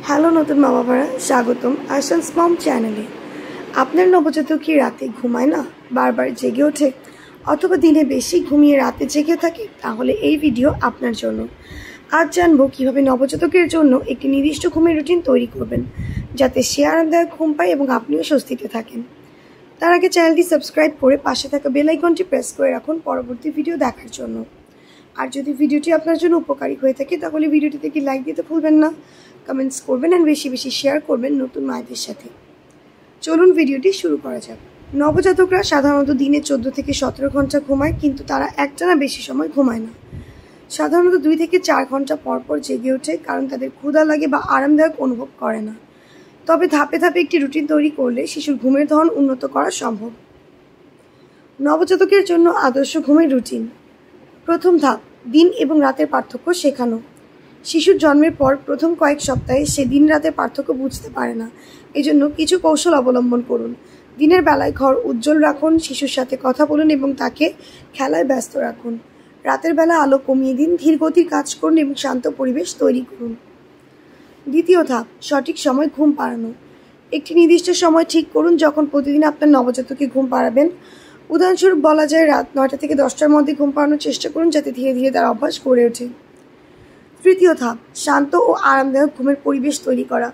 Hello নতুন মা বাবারা, স্বাগতম আশান্স মম চ্যানেলে। আপনার নবজাতক কি রাতে ঘুমায় না, বারবার জেগে ওঠে, অথবা দিনে বেশি ঘুমিয়ে রাতে জেগে থাকে? তাহলে এই ভিডিও আপনার জন্য। আজ জানবো কীভাবে নবজাতকের জন্য একটি নির্দিষ্ট ঘুমের রুটিন তৈরি করবেন, যাতে সে আরামদায়ক ঘুম পায় এবং আপনিও স্বস্তিতে থাকেন। তার আগে চ্যানেলটি সাবস্ক্রাইব করে পাশে থাকা বেল আইকনটি প্রেস করে রাখুন পরবর্তী ভিডিও দেখার জন্য। আর যদি ভিডিওটি আপনার জন্য উপকারী হয়ে থাকে তাহলে ভিডিওটিতে একটি লাইক দিতে ভুলবেন না, কমেন্টস করবেন আর বেশি বেশি শেয়ার করবেন নতুন মায়েদের সাথে। চলুন ভিডিওটি শুরু করা যাক। নবজাতকরা সাধারণত দিনে 14 থেকে 17 ঘন্টা ঘুমায়, কিন্তু তারা একটানা বেশি সময় ঘুমায় না। সাধারণত 2 থেকে 4 ঘন্টা পর পর জেগে ওঠে, কারণ তাদের ক্ষুধা লাগে বা আরামদায়ক অনুভব করে না। তবে ধাপে ধাপে একটি রুটিন তৈরি করলে শিশুর ঘুমের ধরন উন্নত করা সম্ভব। নবজাতকের জন্য আদর্শ ঘুমের রুটিন। প্রথম ধাপ, দিন এবং রাতের পার্থক্য শেখানো। শিশুর জন্মের পর প্রথম কয়েক সপ্তাহে সে দিন রাতের পার্থক্য বুঝতে পারে না, এজন্য কিছু কৌশল অবলম্বন করুন। দিনের বেলায় ঘর উজ্জ্বল রাখুন, শিশুর সাথে কথা বলুন এবং তাকে খেলায় ব্যস্ত রাখুন। রাতের বেলা আলো কমিয়ে দিন, ধীর গতির কাজ করুন এবং শান্ত পরিবেশ তৈরি করুন। দ্বিতীয় ধাপ, সঠিক সময় ঘুম পাড়ানো। একটি নির্দিষ্ট সময় ঠিক করুন যখন প্রতিদিন আপনার নবজাতককে ঘুম পাড়াবেন। উদাহরণস্বরূপ বলা যায় রাত 9টা থেকে 10টার মধ্যে ঘুম পাড়ানোর চেষ্টা করুন, যাতে ধীরে ধীরে তার অভ্যাস গড়ে ওঠে। তৃতীয় ধাপ, শান্ত ও আরামদায়ক ঘুমের পরিবেশ তৈরি করা।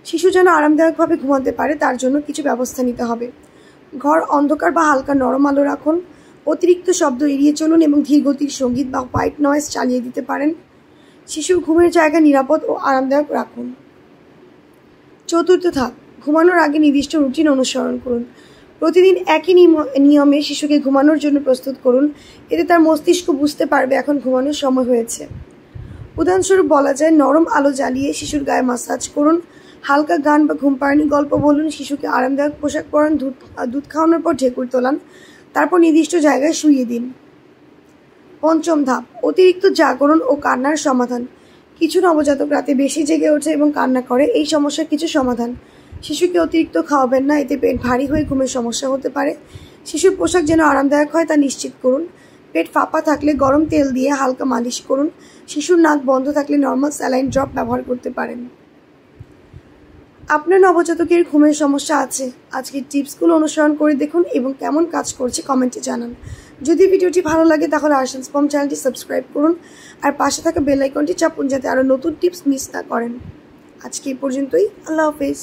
শিশু যেন আরামদায়কভাবে ঘুমাতে পারে তার জন্য কিছু ব্যবস্থা নিতে হবে। ঘর অন্ধকার বা হালকা নরম আলো রাখুন। অতিরিক্ত শব্দ এড়িয়ে চলুন এবং ধীর গতির সঙ্গীত বা হোয়াইট নয়েজ চালিয়ে দিতে পারেন। শিশুর ঘুমের জায়গা নিরাপদ ও আরামদায়ক রাখুন। চতুর্থ ধাপ, ঘুমানোর আগে নির্দিষ্ট রুটিন অনুসরণ করুন। প্রতিদিন একই নিয়মে শিশুকে ঘুমানোর জন্য প্রস্তুত করুন, এতে তার মস্তিষ্ক বুঝতে পারবে এখন ঘুমানোর সময় হয়েছে। উদাহরণস্বরূপ বলা যায় নরম আলো জ্বালিয়ে শিশুর গায়ে মাসাজ করুন, হালকা গান বা ঘুম পাড়ানি গল্প বলুন, শিশুকে আরামদায়ক পোশাক পরান, দুধ খাওয়ানোর পর ঢেকুর তোলান, তারপর নির্দিষ্ট জায়গায় শুইয়ে দিন। পঞ্চম ধাপ, অতিরিক্ত জাগরণ ও কান্নার সমাধান। কিছু নবজাতক রাতে বেশি জেগে ওঠে এবং কান্না করে। এই সমস্যার কিছু সমাধান: শিশুকে অতিরিক্ত খাওয়াবেন না, এতে পেট ভারী হয়ে ঘুমের সমস্যা হতে পারে। শিশুর পোশাক যেন আরামদায়ক হয় তা নিশ্চিত করুন। পেট ফাঁপা থাকলে গরম তেল দিয়ে হালকা মালিশ করুন। শিশুর নাক বন্ধ থাকলে নর্মাল স্যালাইন ড্রপ ব্যবহার করতে পারেন। আপনার নবজাতকের ঘুমের সমস্যা আছে, আজকের টিপসগুলো অনুসরণ করে দেখুন এবং কেমন কাজ করছে কমেন্টে জানান। যদি ভিডিওটি ভালো লাগে তাহলে আশান্স মম চ্যানেলটি সাবস্ক্রাইব করুন আর পাশে থাকা বেল আইকনটি চাপুন, যাতে আরও নতুন টিপস মিস না করেন। আজকে এই পর্যন্তই। আল্লাহ হাফেজ।